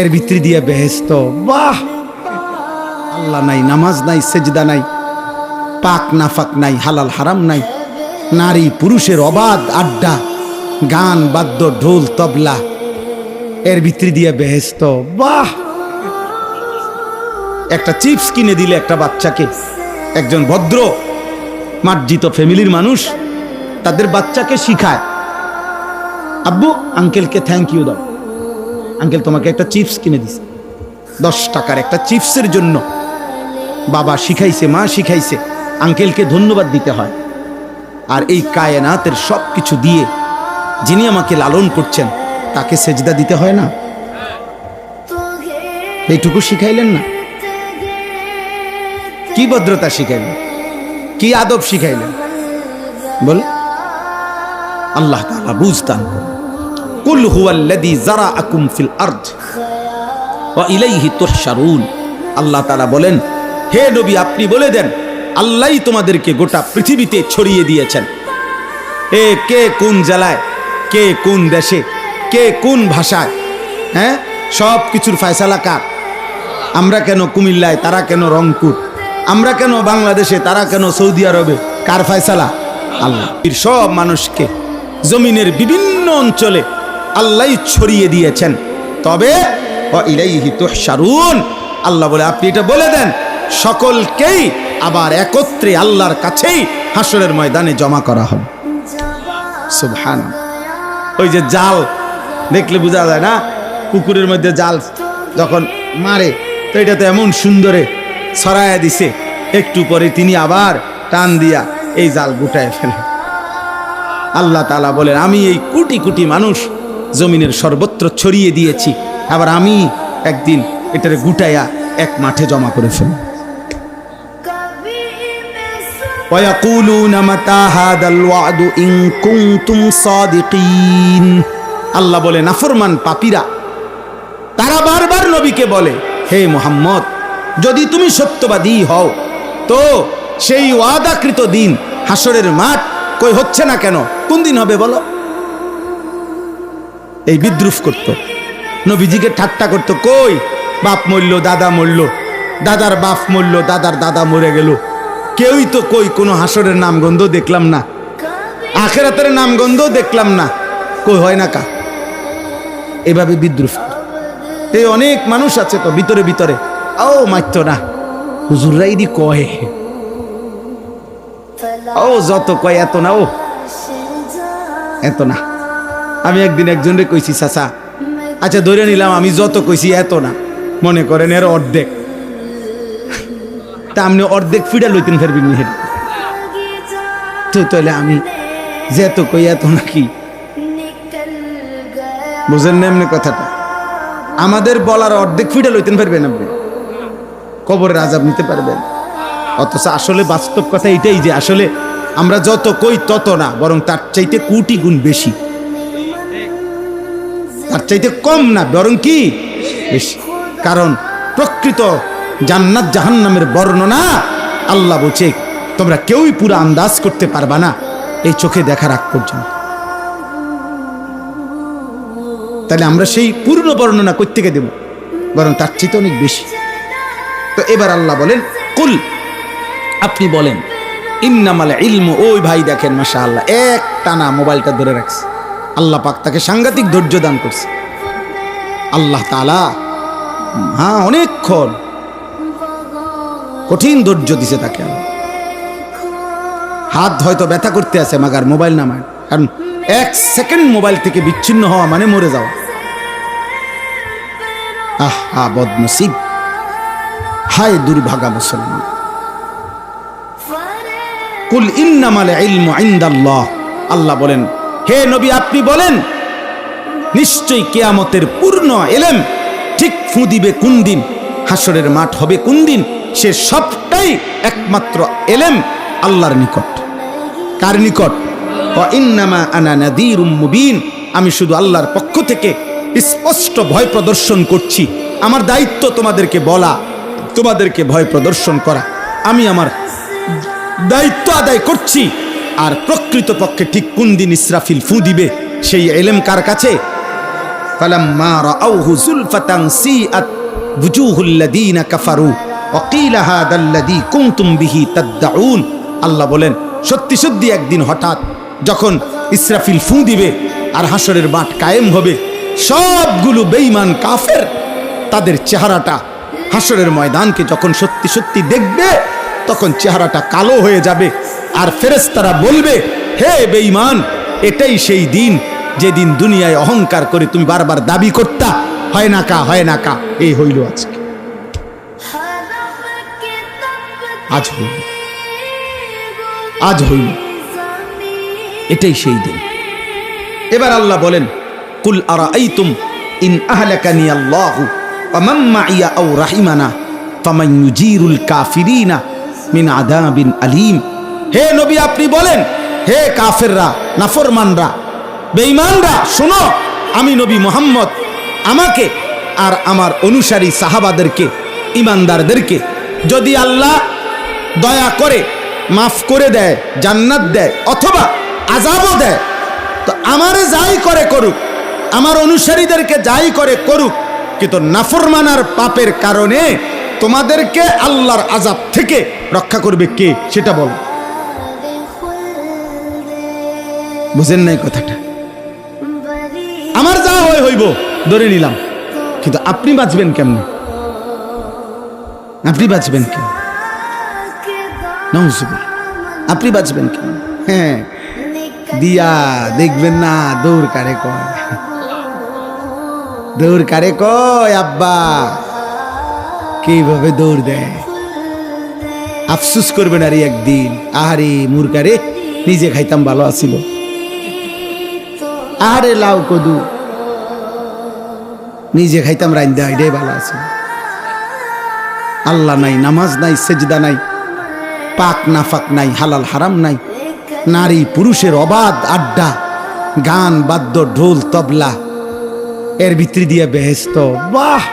এর ভিতরে দিয়ে বেহেশত। বাহ! আল্লাহ নাই, নামাজ নাই, সেজদা নাই, পাক নাফাক নাই, হালাল হারাম নাই, নারী পুরুষের অবাধ আড্ডা, গান বাদ্য ঢোল তবলা, এর ভিতরে দিয়ে বেহেশত। বাহ! একটা চিপস কিনে দিলে একটা বাচ্চাকে, একজন ভদ্র মার্জিত ফ্যামিলির মানুষ তাদের বাচ্চাকে শিখায়, আব্বু আঙ্কেলকে থ্যাংক ইউ দাও, আঙ্কেল তোমাকে একটা চিপস কিনে দিছে, 10 টাকার একটা চিপসের জন্য বাবা শিখাইছে, মা শিখাইছে, আঙ্কেলকে ধন্যবাদ দিতে হয়। আর এই কায়নাতের সব কিছু দিয়ে যিনি আমাকে লালন করছেন তাকে সেজদা দিতে হয় না? এইটুকু শিখাইলেন না? কি ভদ্রতা শিখাইলেন, কি আদব শিখাইলেন বল। আল্লাহ তাআলা বুঝদান করেন। কুল হুয়াল্লাযী যারাআকুম ফিল আরদ ওয়া ইলাইহি তুহশারুন। আল্লাহ তাআলা বলেন, হে নবী আপনি বলে দেন, আল্লাহই তোমাদেরকে গোটা পৃথিবীতে ছড়িয়ে দিয়েছেন। কে কোন জেলায়, কে কোন দেশে, কে কোন ভাষায়, হ্যাঁ, সব কিছুর ফয়সালা কার? আমরা কেন কুমিল্লায়, তারা কেন রংপুর, আমরা কেন বাংলাদেশে, তারা কেন সৌদি আরবে, কার ফয়সালা? আল্লাহ। সব মানুষকে জমিনের বিভিন্ন অঞ্চলে আল্লাহ ছড়িয়ে দিয়েছেন। তবে ওয়া ইলাইহি তুহশারুন, আল্লাহ বলে আপনি এটা বলে দেন, সকলকেই আবার একত্রে আল্লাহর কাছেই হাসরের ময়দানে জমা করা হবে। সুবহানাল্লাহ। ওই যে জাল দেখলে বোঝা যায় না, পুকুরের মধ্যে জাল যখন মারে তো এটা তো এমন সুন্দরে ছড়ায়া দিছে, একটু পরে তিনি আবার টান দিয়া এই জাল গুটায় ফেলে। আল্লাহ তাআলা বলেন, আমি এই কোটি কোটি মানুষ জমিনের সর্বত্র ছড়িয়ে দিয়েছি, আবার আমি একদিন এটারে গুটাইয়া এক মাঠে জমা করে ফেলব। ওয়ায়াকুলুনা মাতা হাদাল ওয়াদু ইন কুনতুম সাদিকিন। আল্লাহ বলে, নাফরমান পাপীরা তারা বারবার নবীকে বলে, হে মুহাম্মদ যদি তুমি সত্যবাদী হও তো সেই ওয়াদাকৃত দিন হাসরের মাঠ কই হচ্ছে না কেন, কোন দিন হবে বলো? এই বিদ্রুপ করত, নবীজিকে ঠাট্টা করত, কই বাপ মরল, দাদা মরল, দাদার বাপ মরল, দাদার দাদা মরে গেল, কেউই তো কই কোনো হাসরের নামগন্ধ দেখলাম না, আখিরাতের নামগন্ধ দেখলাম না, কই হয় না কা? এভাবে বিদ্রুপ। এই অনেক মানুষ আছে তো ভিতরে ভিতরে, ও মাইতো না, হুজুররাই দি কয়, ও যত কয় এত না, ও এত না। আমি একদিন একজনরে কইছি, চাচা আচ্ছা ধরে নিলাম আমি যত কইছি এত না, মনে করেন এর অর্ধেক, তা আপনি অর্ধেক ফিডা লইতেন ফেরবি নি তো, তাহলে আমি যে এত কই এত নাকি? বুঝেন না এমনি কথাটা? আমাদের বলার অর্ধেক ফিডা লইতেন পারবেন আপনি, কবরের আযাব নিতে পারবেন। অথচ আসলে বাস্তব কথা এটাই যে আসলে আমরা যত কই তত না, বরং তার চাইতে কোটি গুণ বেশি, তার চাইতে কম না, বরং কি বেশি। কারণ প্রকৃত জান্নাত জাহান্নামের বর্ণনা আল্লাহ বলছে তোমরা কেউই পুরো আন্দাজ করতে পারবা না এই চোখে দেখার আগ পর্যন্ত। তাহলে আমরা সেই পূর্ণ বর্ণনা কই থেকে দেব, বরং তার চাইতে অনেক বেশি। তো এবার আল্লাহ বলেন, কুল আপনি বলেন, ইন্নামাল ইলমু, ওই ভাই দেখেন মাশাআল্লাহ এক টানা মোবাইলটা ধরে রাখছে, আল্লাহ পাক তাকে সাংঘাতিক ধৈর্য দান করছে। আল্লাহ তাআলা হ্যাঁ অনেকক্ষণ কঠিন ধৈর্য দিছে তাকে। হাত হয়তো ব্যথা করতে আছে, মাগার মোবাইল নামায়, কারণ 1 সেকেন্ড মোবাইল থেকে বিচ্ছিন্ন হওয়া মানে মরে যাওয়া। আহা বদনসিব, হায় দুর্ভাগা মুসলমান। কুল ইন্নামাল ইলমু ইনদাল্লাহ, আল্লাহ বলেন হে নবী আপনি বলেন নিশ্চয়ই কিয়ামতের পূর্ণ ইলম ঠিক ফু দিবে কোন দিন, হাসরের মাঠ হবে কোন দিন, সে সবটাই একমাত্র ইলম আল্লাহর নিকট। কার নিকট? ওয়া ইন্নামা আনা নাযীরুম মুবিন, আমি শুধু আল্লাহর পক্ষ থেকে স্পষ্ট ভয় প্রদর্শন করছি। আমার দায়িত্ব তোমাদেরকে বলা, তোমাদেরকে ভয় প্রদর্শন করা, আমি আমার দায়িত্ব আদায় করছি। আর প্রকৃত পক্ষে ঠিক কোন দিন ইসরাফিল ফু দিবে সেই ইলম কার কাছে? ফালাম্মা রাআউহু যুলফাতান সিআত বুজুহুল লাযিনা কাফারু ওয়া ক্বিলা হাদাল্লাযী কুনতুম বিহি তাদউন। আল্লাহ বলেন সত্যি সত্যি একদিন হঠাৎ যখন ইসরাফিল ফু দিবে আর হাসরের মাঠ কায়েম হবে, সবগুলো বেঈমান কাফের তাদের চেহারাটা হাসরের ময়দানকে যখন সত্যি সত্যি দেখবে তখন চেহারাটা কালো হয়ে যাবে। আর ফেরেশতারা বলবে, হে বেঈমান, এটাই সেই দিন যেদিন দুনিয়ায় অহংকার করে তুমি বারবার দাবি করতা হয় না কা হয় না কা। এই হইল আজকে, আজ হইল, আজ হইল, এটাই সেই দিন। এবার আল্লাহ বলেন, কুল আরাআইতুম ইন আহলাকানি আল্লাহু ওয়া মান মাইয়া আও রাহিমানা ফামান ইউজিরুল কাফিরিনা মিন আযাবিন আলীম। হে নবী আপনি বলেন, হে কাফেররা, নাফরমানরা, বেঈমানরা, শোনো, আমি নবী মুহাম্মদ আমাকে আর আমার অনুসারী সাহাবাদেরকে, ইমানদারদেরকে যদি আল্লাহ দয়া করে মাফ করে দেয়, জান্নাত দেয় অথবা আযাবও দেয়, তো আমারে যাই করে করুক, আমার অনুসারীদেরকে যাই করে করুক, কিন্তু নাফরমানার পাপের কারণে তোমাদেরকে আল্লাহর আযাব থেকে রক্ষা করবে কে সেটা বল। বুঝেন নাই কথাটা? আমার যা হয় হইব ধরে নিলাম, কিন্তু আপনি বাঁচবেন কেমনে? আপনি বাঁচবেন কেমন? নাউজুবিল্লাহ, আপনি বাঁচবেন কেমন? হ্যাঁ, দিয়া দেখবেন না দৌড় কারে কয়, দৌড় কারে কয় আব্বা, কিভাবে দৌড় দেয়। আফসুস করবেন আরে একদিন, আরে মুরকারে নিজে খাইতাম ভালো আছিল, আরে লাউ কদু নিজে খাইতাম রাইন্দা এটাই ভালো আছিল। আল্লাহ নাই, নামাজ নাই, সেজদা নাই, পাক নাফাক নাই, হালাল হারাম নাই, নারী পুরুষের অবাধ আড্ডা, গান বাদ্য ঢোল তবলা, এর ভিতর দিয়ে বেহেশত। বাহ!